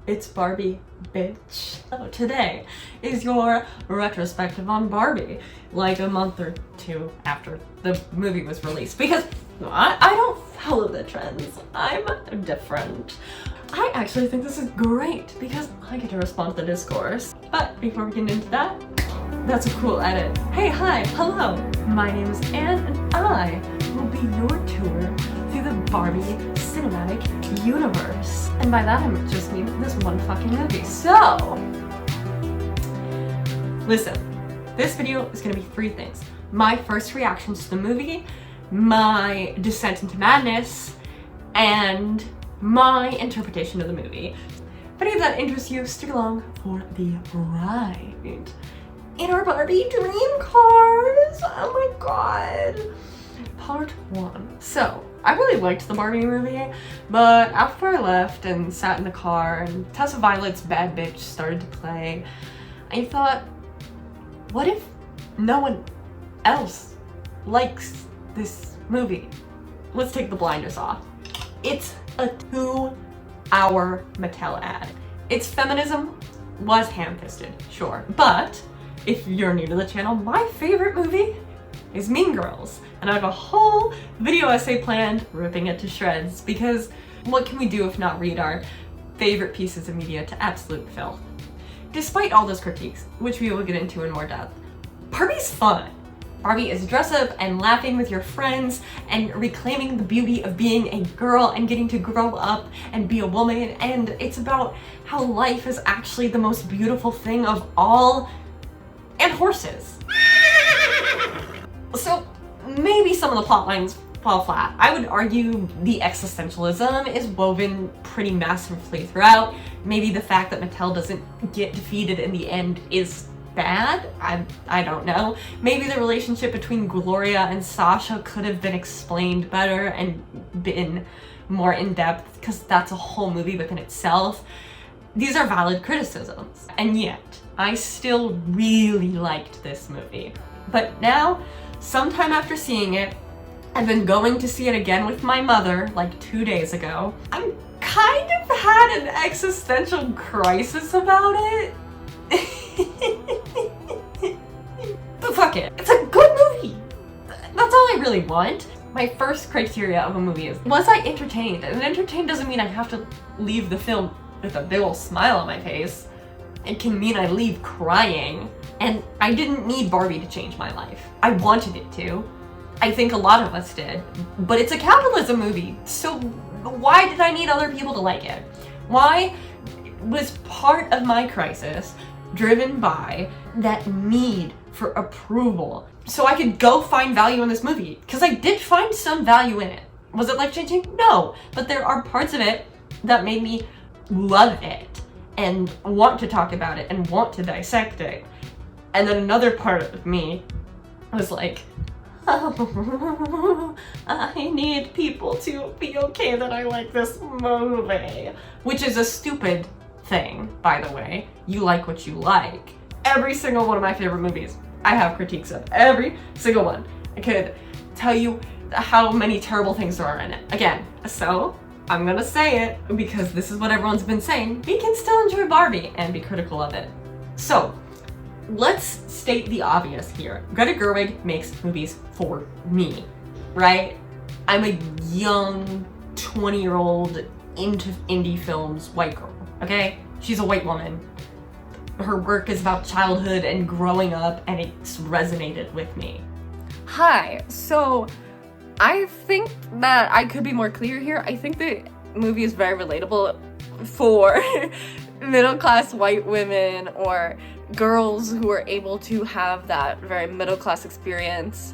It's Barbie, bitch. So today is your retrospective on Barbie, like a month or two after the movie was released, because I don't follow the trends. I'm different. I actually think this is great because I get to respond to the discourse. But before we get into that, that's a cool edit. Hey, hi, hello. My name is Anne and I will be your tour through the Barbie cinematic universe. And by that I just mean this one fucking movie. So, listen, this video is gonna be three things. My first reactions to the movie, my descent into madness, and my interpretation of the movie. If any of that interests you, stick along for the ride. In our Barbie dream cars! Oh my god! Part 1. So, I really liked the Barbie movie, but after I left and sat in the car and Tessa Violet's Bad Bitch started to play, I thought, what if no one else likes this movie? Let's take the blinders off. It's a 2-hour Mattel ad. Its feminism was ham-fisted, sure, but if you're new to the channel, my favorite movie is Mean Girls, and I have a whole video essay planned ripping it to shreds, because what can we do if not read our favorite pieces of media to absolute filth? Despite all those critiques, which we will get into in more depth, Barbie's fun. Barbie is dress up and laughing with your friends and reclaiming the beauty of being a girl and getting to grow up and be a woman, and it's about how life is actually the most beautiful thing of all, and horses. So maybe some of the plot lines fall flat. I would argue the existentialism is woven pretty masterfully throughout. Maybe the fact that Mattel doesn't get defeated in the end is bad. I don't know. Maybe the relationship between Gloria and Sasha could have been explained better and been more in-depth, because that's a whole movie within itself. These are valid criticisms, and yet I still really liked this movie. But now, sometime after seeing it, and then going to see it again with my mother like 2 days ago, I'm kind of had an existential crisis about it. But fuck it, it's a good movie. That's all I really want. My first criteria of a movie is, was I entertained? And entertained doesn't mean I have to leave the film with a big ol' smile on my face. It can mean I leave crying. And I didn't need Barbie to change my life. I wanted it to. I think a lot of us did. But it's a capitalism movie, so why did I need other people to like it? Why was part of my crisis driven by that need for approval so I could go find value in this movie? Because I did find some value in it. Was it life-changing? No. But there are parts of it that made me love it and want to talk about it and want to dissect it. And then another part of me was like, oh, I need people to be okay that I like this movie. Which is a stupid thing, by the way. You like what you like. Every single one of my favorite movies, I have critiques of. Every single one. I could tell you how many terrible things there are in it. Again, so I'm gonna say it because this is what everyone's been saying. We can still enjoy Barbie and be critical of it. So, let's state the obvious here. Greta Gerwig makes movies for me, right? I'm a young 20-year-old into indie films white girl, okay? She's a white woman. Her work is about childhood and growing up, and it's resonated with me. Hi, so I think that I could be more clear here. I think the movie is very relatable for middle-class white women or girls who are able to have that very middle-class experience.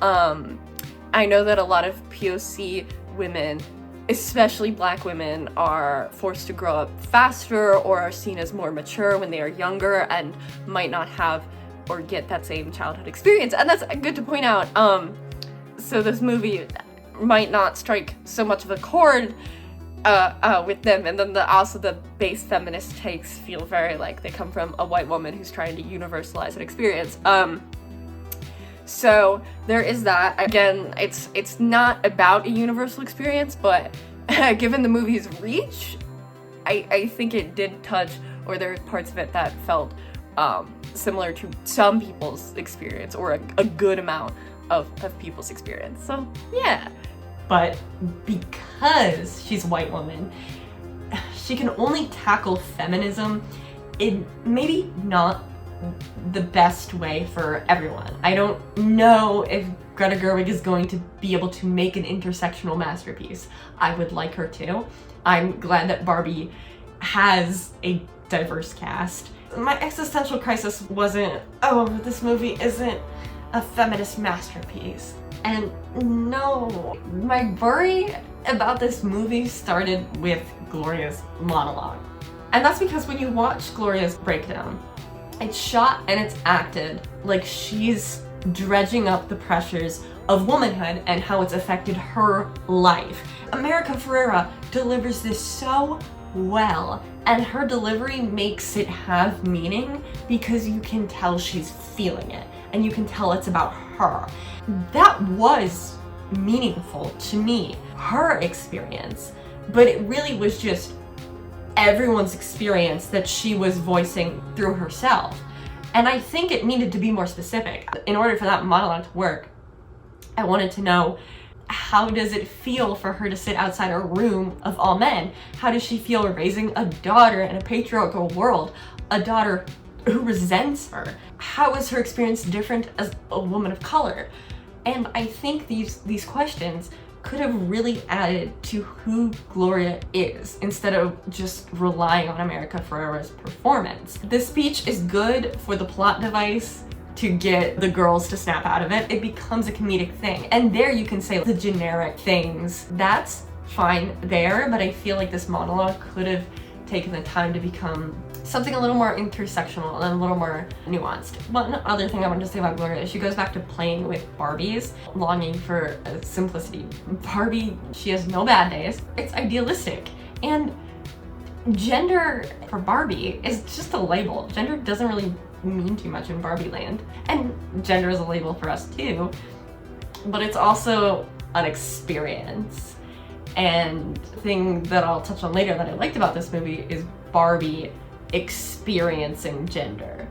I know that a lot of POC women, especially Black women, are forced to grow up faster or are seen as more mature when they are younger and might not have or get that same childhood experience. And that's good to point out. So this movie might not strike so much of a chord with them, and then also the base feminist takes feel very like they come from a white woman who's trying to universalize an experience. So there is that. Again, it's not about a universal experience, but given the movie's reach, I think it did touch, or there were parts of it that felt similar to some people's experience, or a good amount of people's experience. So yeah. But because she's a white woman, she can only tackle feminism in maybe not the best way for everyone. I don't know if Greta Gerwig is going to be able to make an intersectional masterpiece. I would like her to. I'm glad that Barbie has a diverse cast. My existential crisis wasn't, oh, this movie isn't a feminist masterpiece. And no, my worry about this movie started with Gloria's monologue. And that's because when you watch Gloria's breakdown, it's shot and it's acted like she's dredging up the pressures of womanhood and how it's affected her life. America Ferrera delivers this so well, and her delivery makes it have meaning because you can tell she's feeling it and you can tell it's about her. That was meaningful to me, her experience, but it really was just everyone's experience that she was voicing through herself. And I think it needed to be more specific. In order for that monologue to work, I wanted to know, how does it feel for her to sit outside a room of all men? How does she feel raising a daughter in a patriarchal world? A daughter who resents her? How is her experience different as a woman of color? And I think these questions could have really added to who Gloria is instead of just relying on America Ferrera's performance. The speech is good for the plot device to get the girls to snap out of it. It becomes a comedic thing. And there you can say the generic things. That's fine there, but I feel like this monologue could have taken the time to become something a little more intersectional and a little more nuanced. One other thing I wanted to say about Gloria is she goes back to playing with Barbies, longing for simplicity. Barbie, she has no bad days. It's idealistic. And gender for Barbie is just a label. Gender doesn't really mean too much in Barbie land. And gender is a label for us too, but it's also an experience. And the thing that I'll touch on later that I liked about this movie is Barbie experiencing gender.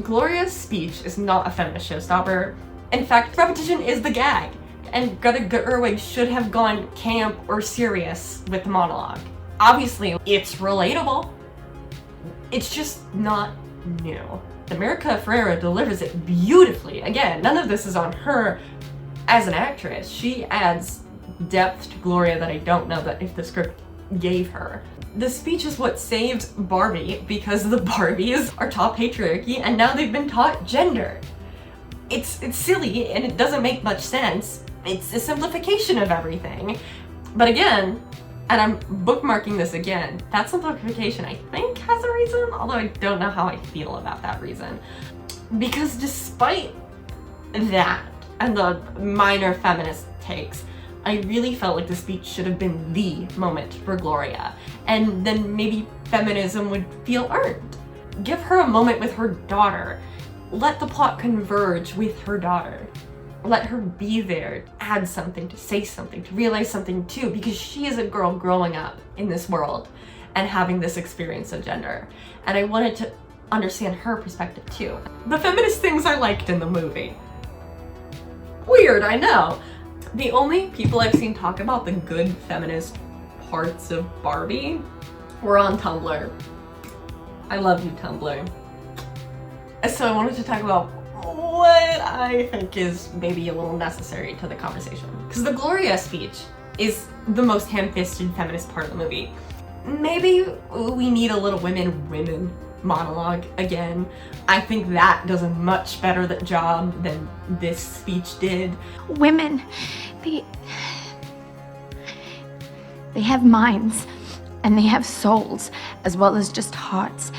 Gloria's speech is not a feminist showstopper. In fact, repetition is the gag. And Greta Gerwig should have gone camp or serious with the monologue. Obviously, it's relatable. It's just not new. America Ferrera delivers it beautifully. Again, none of this is on her as an actress. She adds depth to Gloria that I don't know that if the script gave her. The speech is what saved Barbie because the Barbies are taught patriarchy and now they've been taught gender. It's silly and it doesn't make much sense. It's a simplification of everything. But again, and I'm bookmarking this again, that simplification I think has a reason, although I don't know how I feel about that reason. Because despite that and the minor feminist takes, I really felt like the speech should have been the moment for Gloria, and then maybe feminism would feel earned. Give her a moment with her daughter. Let the plot converge with her daughter. Let her be there, add something, to say something, to realize something too, because she is a girl growing up in this world and having this experience of gender. And I wanted to understand her perspective too. The feminist things I liked in the movie. Weird, I know. The only people I've seen talk about the good feminist parts of Barbie were on Tumblr. I love you, Tumblr. So I wanted to talk about what I think is maybe a little necessary to the conversation. Because the Gloria speech is the most ham-fisted feminist part of the movie. Maybe we need a little women monologue again. I think that does a much better job than this speech did. Women, they have minds and they have souls as well as just hearts.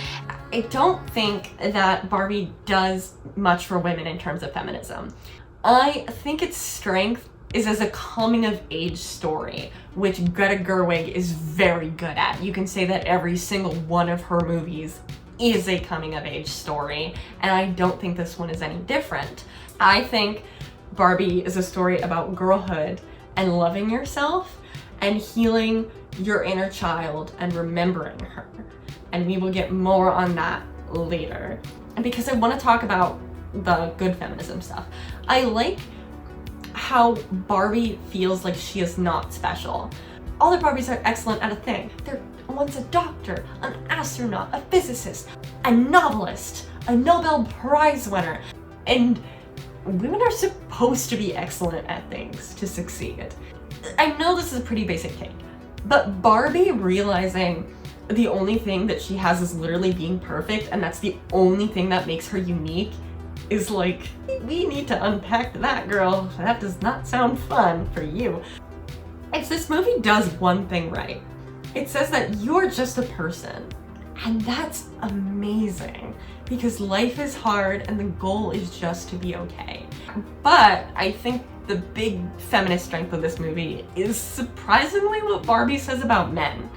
I don't think that Barbie does much for women in terms of feminism. I think its strength is as a coming of age story, which Greta Gerwig is very good at. You can say that every single one of her movies is a coming of age story, and I don't think this one is any different. I think Barbie is a story about girlhood and loving yourself and healing your inner child and remembering her. And we will get more on that later. And because I want to talk about the good feminism stuff, I like how Barbie feels like she is not special. All the Barbies are excellent at a thing. One's a doctor, an astronaut, a physicist, a novelist, a Nobel Prize winner. And women are supposed to be excellent at things to succeed. I know this is a pretty basic take, but Barbie realizing the only thing that she has is literally being perfect, and that's the only thing that makes her unique, is like, we need to unpack that, girl. That does not sound fun for you. If this movie does one thing right, it says that you're just a person. And that's amazing, because life is hard and the goal is just to be okay. But I think the big feminist strength of this movie is surprisingly what Barbie says about men.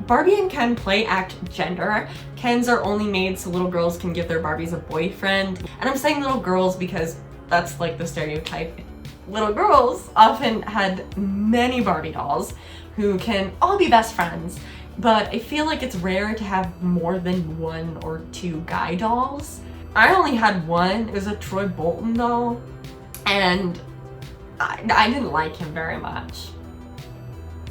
Barbie and Ken play act gender. Kens are only made so little girls can give their Barbies a boyfriend. And I'm saying little girls because that's like the stereotype. Little girls often had many Barbie dolls who can all be best friends, but I feel like it's rare to have more than 1 or 2 guy dolls. I only had one. It was a Troy Bolton doll, and I didn't like him very much.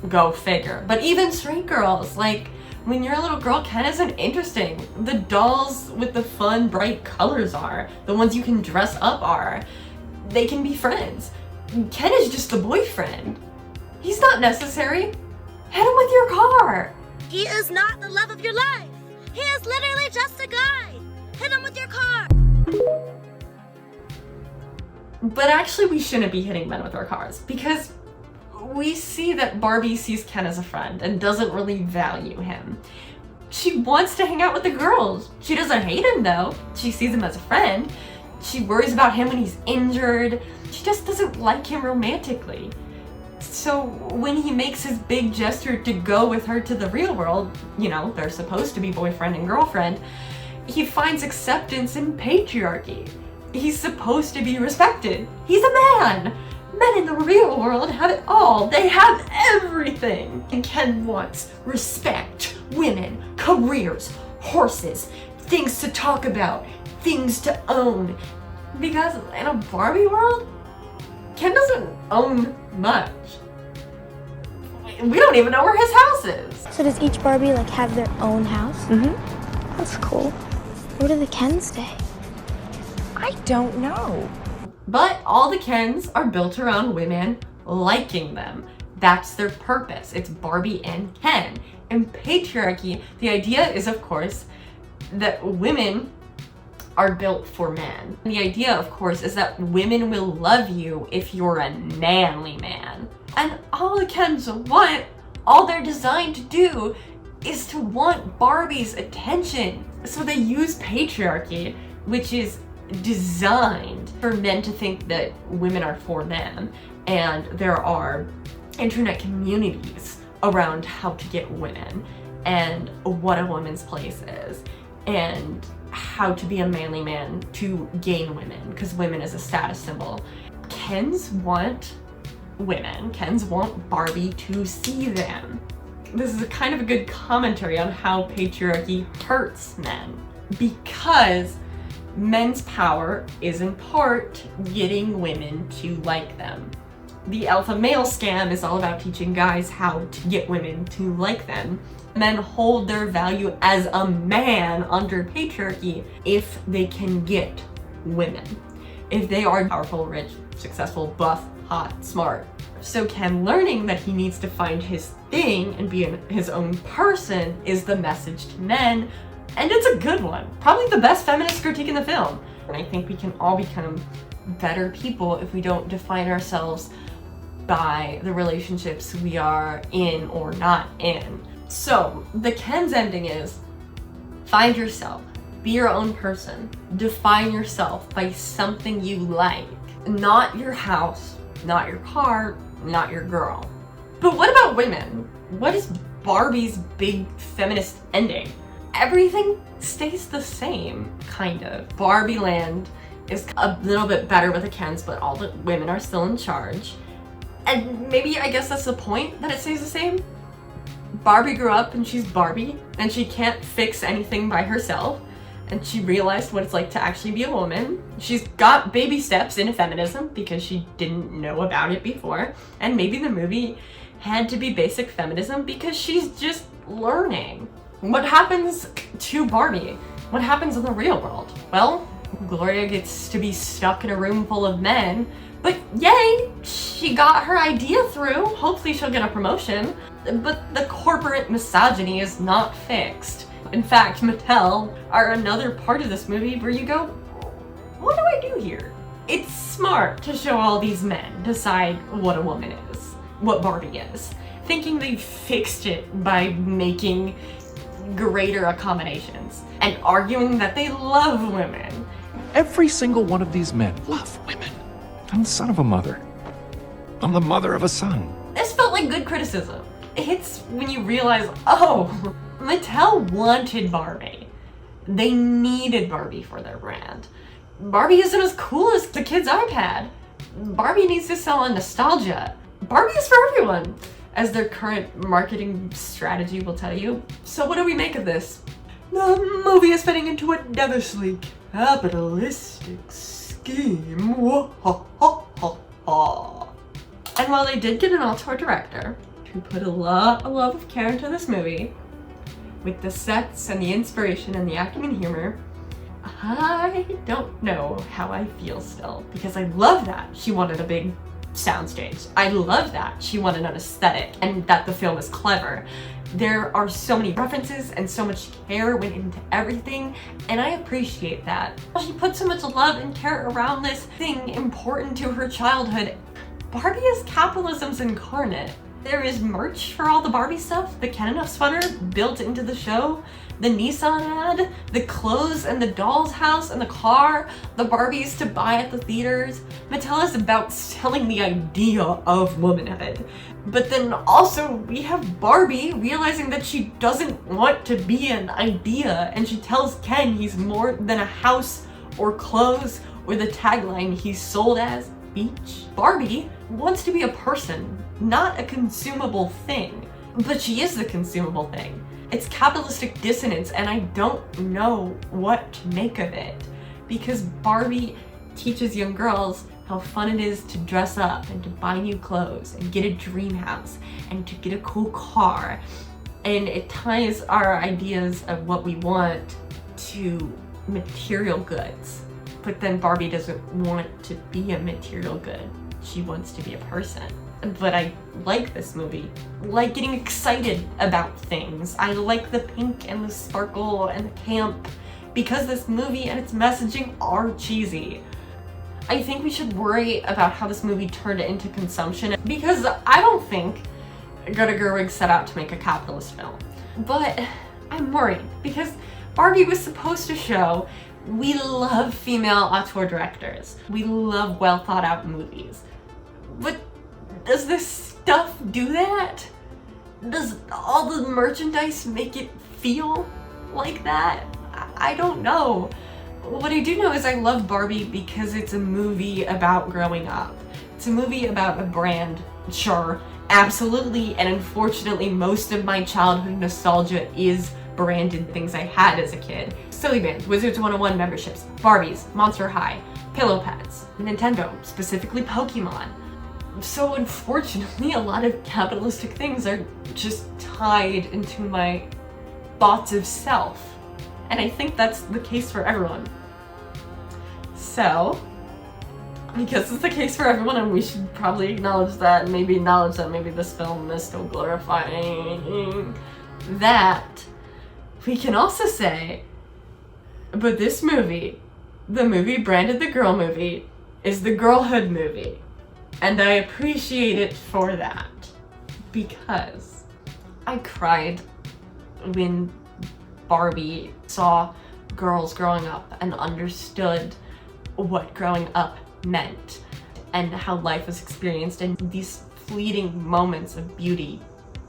Go figure. But even straight girls, like, when you're a little girl, Ken isn't interesting. The dolls with the fun, bright colors are. The ones you can dress up are. They can be friends. Ken is just the boyfriend. He's not necessary. Hit him with your car. He is not the love of your life. He is literally just a guy. Hit him with your car. But actually, we shouldn't be hitting men with our cars, because we see that Barbie sees Ken as a friend and doesn't really value him. She wants to hang out with the girls. She doesn't hate him though. She sees him as a friend. She worries about him when he's injured. She just doesn't like him romantically. So when he makes his big gesture to go with her to the real world, you know, they're supposed to be boyfriend and girlfriend, he finds acceptance in patriarchy. He's supposed to be respected. He's a man. Men in the real world have it all. They have everything. And Ken wants respect, women, careers, horses, things to talk about, things to own. Because in a Barbie world, Ken doesn't own much. We don't even know where his house is. So does each Barbie like have their own house? Mm-hmm. That's cool. Where do the Kens stay? I don't know. But all the Kens are built around women liking them. That's their purpose. It's Barbie and Ken. In patriarchy, the idea is, of course, that women are built for men. The idea, of course, is that women will love you if you're a manly man. And all the Kens want, all they're designed to do, is to want Barbie's attention. So they use patriarchy, which is designed for men to think that women are for them. And there are internet communities around how to get women and what a woman's place is and how to be a manly man to gain women, because women is a status symbol. Kens want women. Kens want Barbie to see them. This is a kind of a good commentary on how patriarchy hurts men, because men's power is in part getting women to like them. The alpha male scam is all about teaching guys how to get women to like them. Men hold their value as a man under patriarchy if they can get women. If they are powerful, rich, successful, buff, hot, smart. So Ken learning that he needs to find his thing and be his own person is the message to men. And it's a good one. Probably the best feminist critique in the film. And I think we can all become better people if we don't define ourselves by the relationships we are in or not in. So the Ken's ending is, find yourself, be your own person, define yourself by something you like. Not your house, not your car, not your girl. But what about women? What is Barbie's big feminist ending? Everything stays the same, kind of. Barbie Land is a little bit better with the Kens, but all the women are still in charge. And maybe, I guess that's the point, that it stays the same? Barbie grew up and she's Barbie, and she can't fix anything by herself, and she realized what it's like to actually be a woman. She's got baby steps into feminism because she didn't know about it before, and maybe the movie had to be basic feminism because she's just learning. What happens to Barbie? What happens in the real world? Well, Gloria gets to be stuck in a room full of men, but yay, she got her idea through. Hopefully she'll get a promotion. But the corporate misogyny is not fixed. In fact, Mattel are another part of this movie where you go, what do I do here? It's smart to show all these men decide what a woman is, what Barbie is, thinking they fixed it by making greater accommodations and arguing that they love women. Every single one of these men love women. I'm the son of a mother. I'm the mother of a son. This felt like good criticism. It hits when you realize, oh, Mattel wanted Barbie. They needed Barbie for their brand. Barbie isn't as cool as the kid's iPad. Barbie needs to sell on nostalgia. Barbie is for everyone, as their current marketing strategy will tell you. So what do we make of this? The movie is fitting into a devilishly capitalistic scheme. And while they did get an auteur director who put a lot of love of care into this movie, with the sets and the inspiration and the acting and humor, I don't know how I feel still, because I love that she wanted a big soundstage. I love that she wanted an aesthetic and that the film is clever. There are so many references and so much care went into everything, and I appreciate that. She put so much love and care around this thing important to her childhood. Barbie is capitalism's incarnate. There is merch for all the Barbie stuff, the Ken Enough sweater built into the show, the Nissan ad, the clothes and the doll's house and the car, the Barbies to buy at the theaters. Mattel is about selling the idea of womanhood. But then also we have Barbie realizing that she doesn't want to be an idea, and she tells Ken he's more than a house or clothes or the tagline he's sold as, beach. Barbie wants to be a person, not a consumable thing. But she is the consumable thing. It's capitalistic dissonance, and I don't know what to make of it. Because Barbie teaches young girls how fun it is to dress up and to buy new clothes and get a dream house and to get a cool car. And it ties our ideas of what we want to material goods. But then Barbie doesn't want to be a material good. She wants to be a person. But I like this movie. I like getting excited about things. I like the pink and the sparkle and the camp, because this movie and its messaging are cheesy. I think we should worry about how this movie turned into consumption, because I don't think Greta Gerwig set out to make a capitalist film. But I'm worried, because Barbie was supposed to show we love female auteur directors. We love well thought out movies. But does this stuff do that? Does all the merchandise make it feel like that? I don't know. What I do know is I love Barbie because it's a movie about growing up. It's a movie about a brand, sure, absolutely, and unfortunately most of my childhood nostalgia is branded things I had as a kid. Silly Bands, Wizards 101 memberships, Barbies, Monster High, pillow pads, Nintendo, specifically Pokemon. So unfortunately, a lot of capitalistic things are just tied into my thoughts of self. And I think that's the case for everyone. So, because it's the case for everyone, and we should probably acknowledge that, and maybe acknowledge that maybe this film is still glorifying that, we can also say, but this movie, the movie branded the girl movie, is the Girlhood movie. And I appreciate it for that. Because I cried when Barbie saw girls growing up and understood what growing up meant and how life was experienced in these fleeting moments of beauty.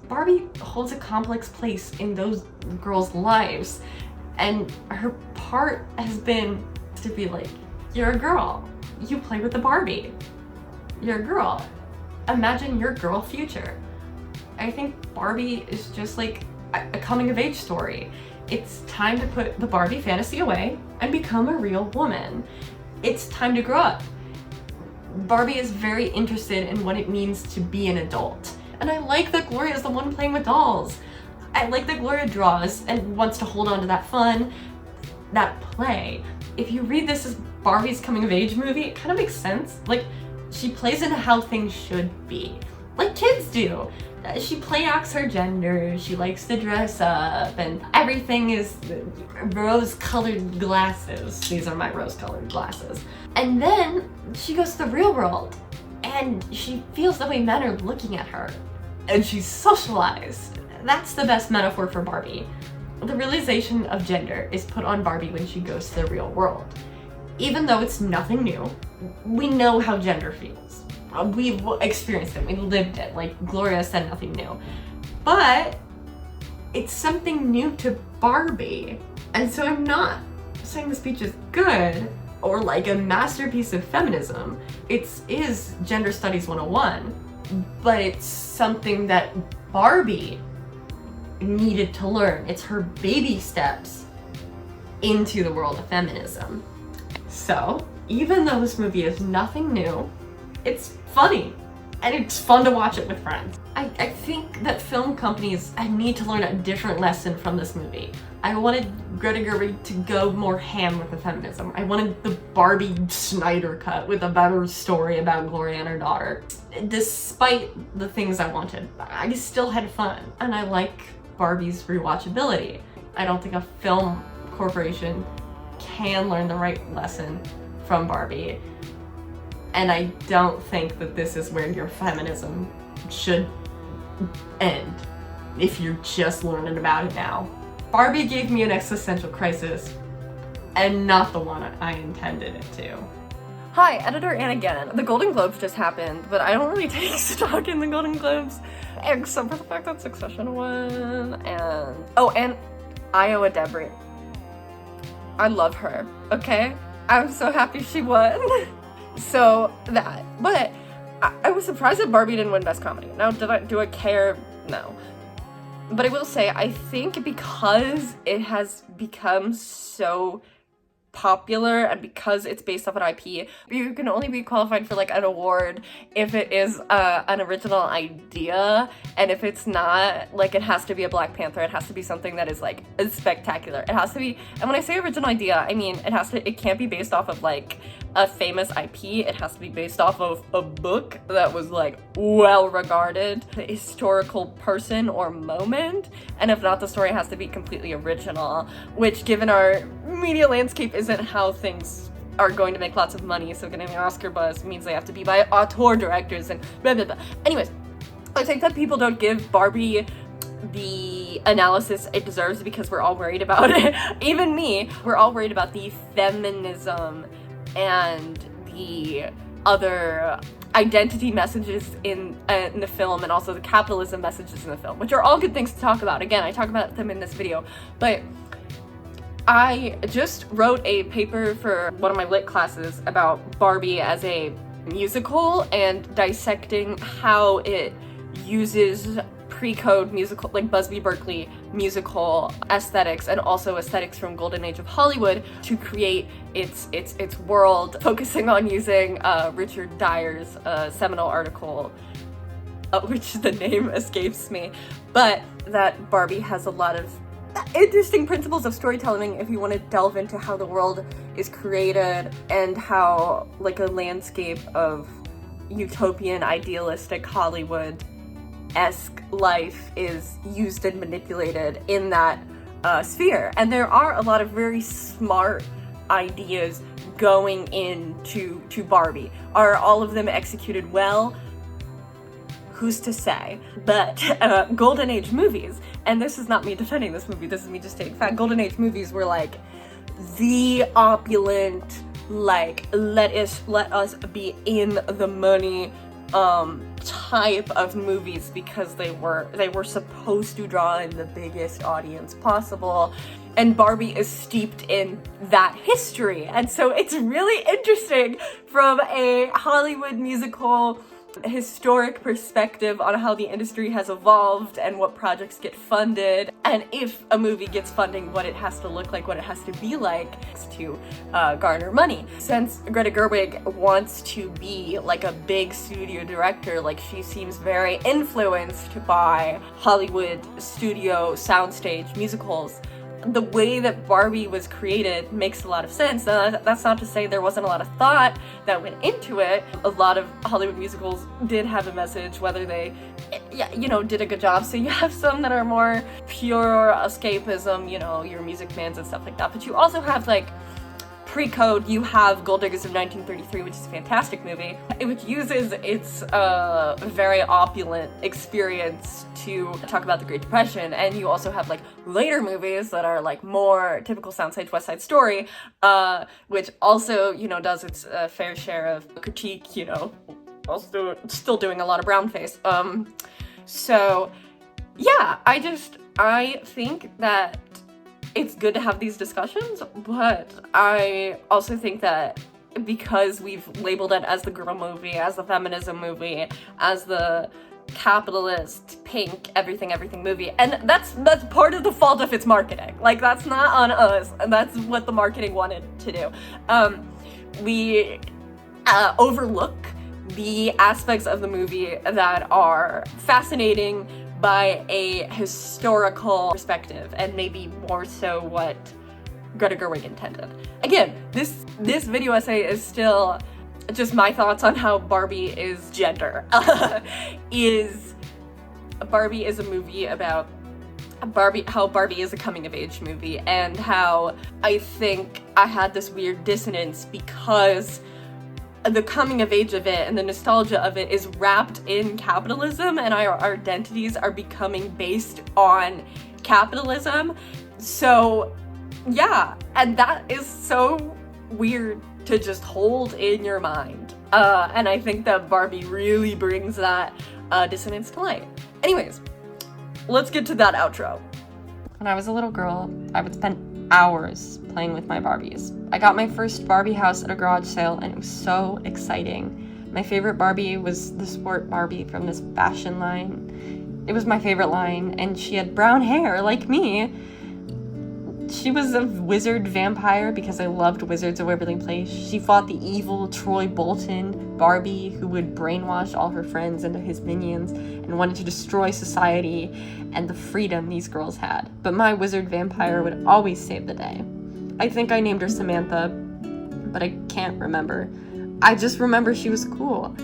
Barbie holds a complex place in those girls' lives, and her part has been to be like, you're a girl, you play with the Barbie, you're a girl, imagine your girl future. I think Barbie is just like a coming of age story. It's time to put the Barbie fantasy away and become a real woman. It's time to grow up. Barbie is very interested in what it means to be an adult. And I like that Gloria is the one playing with dolls. I like that Gloria draws and wants to hold on to that fun, that play. If you read this as Barbie's coming of age movie, it kind of makes sense. Like, she plays into how things should be, like kids do. She play acts her gender, she likes to dress up, and everything is rose-colored glasses. These are my rose-colored glasses. And then she goes to the real world, and she feels the way men are looking at her, and she's socialized. That's the best metaphor for Barbie. The realization of gender is put on Barbie when she goes to the real world. Even though it's nothing new, we know how gender feels. We've experienced it, we lived it, like Gloria said, nothing new. But it's something new to Barbie. And so I'm not saying the speech is good or like a masterpiece of feminism. It is Gender Studies 101, but it's something that Barbie needed to learn. It's her baby steps into the world of feminism. So, even though this movie is nothing new, it's funny, and it's fun to watch it with friends. I think that film companies need to learn a different lesson from this movie. I wanted Greta Gerwig to go more ham with the feminism. I wanted the Barbie Snyder cut with a better story about Gloria and her daughter. Despite the things I wanted, I still had fun, and I like Barbie's rewatchability. I don't think a film corporation can learn the right lesson from Barbie. And I don't think that this is where your feminism should end, if you're just learning about it now. Barbie gave me an existential crisis, and not the one I intended it to. Hi, Editor Ann again. The Golden Globes just happened, but I don't really take stock in the Golden Globes, except for the fact that Succession won, and Iowa Debris. I love her, okay? I'm so happy she won. So that, but I was surprised that Barbie didn't win Best Comedy. Now, do I care? No. But I will say, I think because it has become so popular and because it's based off an IP, you can only be qualified for like an award if it is an original idea, and if it's not, like, it has to be a Black Panther, it has to be something that is like spectacular. It has to be, and when I say original idea, I mean it can't be based off of like a famous IP, it has to be based off of a book that was like well regarded, a historical person or moment, and if not, the story has to be completely original, which given our media landscape isn't how things are going to make lots of money, so getting an Oscar buzz means they have to be by auteur directors and blah blah blah. Anyways, I think that people don't give Barbie the analysis it deserves because we're all worried about it. Even me, we're all worried about the feminism and the other identity messages in the film, and also the capitalism messages in the film, which are all good things to talk about. Again, I talk about them in this video, but I just wrote a paper for one of my lit classes about Barbie as a musical and dissecting how it uses pre-code musical, like Busby Berkeley musical aesthetics, and also aesthetics from Golden Age of Hollywood to create its world, focusing on using Richard Dyer's seminal article, which the name escapes me, but that Barbie has a lot of interesting principles of storytelling if you want to delve into how the world is created and how like a landscape of utopian, idealistic Hollywood-esque life is used and manipulated in that sphere. And there are a lot of very smart ideas going into Barbie. Are all of them executed well? Who's to say? But Golden Age movies, and this is not me defending this movie, this is me just stating fact, Golden Age movies were like the opulent, like let us be in the money type of movies because they were supposed to draw in the biggest audience possible, and Barbie is steeped in that history. And so it's really interesting from a Hollywood musical historic perspective on how the industry has evolved and what projects get funded, and if a movie gets funding, what it has to look like, what it has to be like to garner money. Since Greta Gerwig wants to be like a big studio director, like she seems very influenced by Hollywood studio soundstage musicals, the way that Barbie was created makes a lot of sense. That's not to say there wasn't a lot of thought that went into it. A lot of Hollywood musicals did have a message, whether they, did a good job. So you have some that are more pure escapism, your Music Mans and stuff like that. But you also have like pre-code, you have Gold Diggers of 1933, which is a fantastic movie, which uses its very opulent experience to talk about the Great Depression. And you also have like later movies that are like more typical soundstage West Side Story, which also, does its fair share of critique, also still doing a lot of brown face. So yeah, I think that it's good to have these discussions, but I also think that because we've labeled it as the girl movie, as the feminism movie, as the capitalist, pink, everything movie, and that's part of the fault of its marketing. Like, that's not on us, and that's what the marketing wanted to do. We overlook the aspects of the movie that are fascinating by a historical perspective, and maybe more so what Greta Gerwig intended. Again, this video essay is still just my thoughts on how Barbie is gender. Barbie is a movie about how Barbie is a coming of age movie, and how I think I had this weird dissonance because the coming of age of it and the nostalgia of it is wrapped in capitalism, and our identities are becoming based on capitalism. So yeah, and that is so weird to just hold in your mind. And I think that Barbie really brings that dissonance to light. Anyways, let's get to that outro. When I was a little girl, I would spend hours playing with my Barbies. I got my first Barbie house at a garage sale, and it was so exciting. My favorite Barbie was the Sport Barbie from this fashion line. It was my favorite line, and she had brown hair like me. She was a wizard vampire because I loved Wizards of Waverly Place. She fought the evil Troy Bolton Barbie, who would brainwash all her friends into his minions and wanted to destroy society and the freedom these girls had. But my wizard vampire would always save the day. I think I named her Samantha, but I can't remember. I just remember she was cool.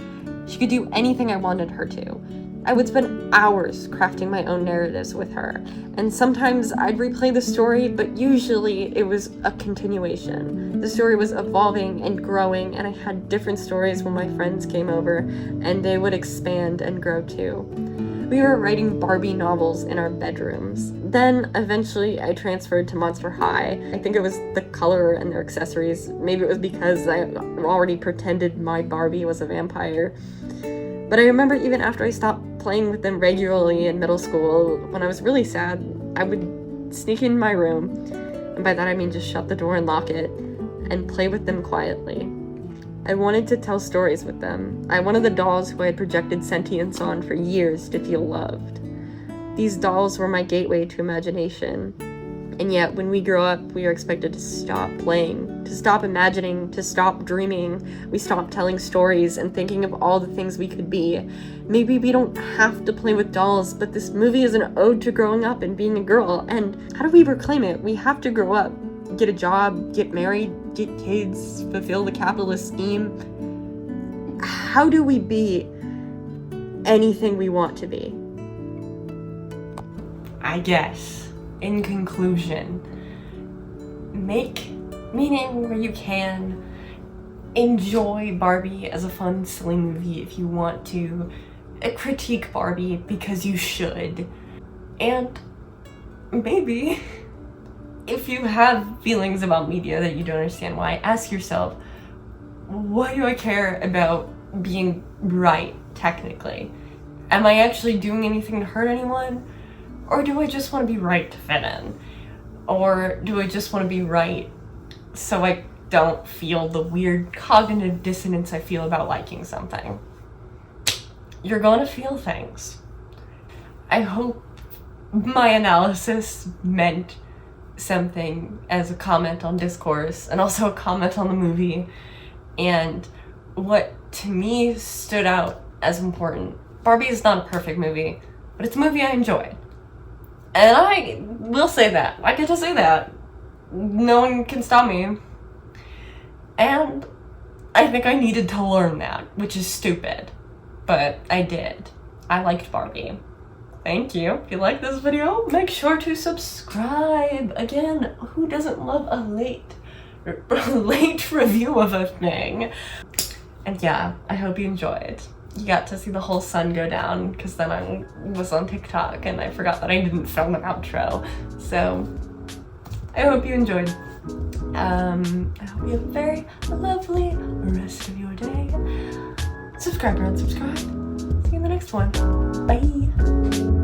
She could do anything I wanted her to. I would spend hours crafting my own narratives with her, and sometimes I'd replay the story, but usually it was a continuation. The story was evolving and growing, and I had different stories when my friends came over, and they would expand and grow too. We were writing Barbie novels in our bedrooms. Then, eventually, I transferred to Monster High. I think it was the color and their accessories. Maybe it was because I already pretended my Barbie was a vampire. But I remember even after I stopped playing with them regularly in middle school, when I was really sad, I would sneak in my room, and by that I mean just shut the door and lock it, and play with them quietly. I wanted to tell stories with them. I wanted the dolls who I had projected sentience on for years to feel loved. These dolls were my gateway to imagination. And yet, when we grow up, we are expected to stop playing, to stop imagining, to stop dreaming. We stop telling stories and thinking of all the things we could be. Maybe we don't have to play with dolls, but this movie is an ode to growing up and being a girl. And how do we reclaim it? We have to grow up, get a job, get married, get kids, fulfill the capitalist scheme. How do we be anything we want to be? I guess. In conclusion, make meaning where you can. Enjoy Barbie as a fun, silly movie if you want to. Critique Barbie because you should. And maybe, if you have feelings about media that you don't understand why, ask yourself, why do I care about being right, technically? Am I actually doing anything to hurt anyone? Or do I just want to be right to fit in? Or do I just want to be right so I don't feel the weird cognitive dissonance I feel about liking something? you're gonna feel things. I hope my analysis meant something as a comment on discourse and also a comment on the movie. And what to me stood out as important, Barbie is not a perfect movie, but it's a movie I enjoyed. And I will say that. I get to say that. No one can stop me. And I think I needed to learn that, which is stupid. But I did. I liked Barbie. Thank you. If you like this video, make sure to subscribe. Again, who doesn't love a late review of a thing? And yeah, I hope you enjoyed. You got to see the whole sun go down because then I was on TikTok and I forgot that I didn't film an outro. So I hope you enjoyed. I hope you have a very lovely rest of your day. Subscribe or unsubscribe. See you in the next one. Bye.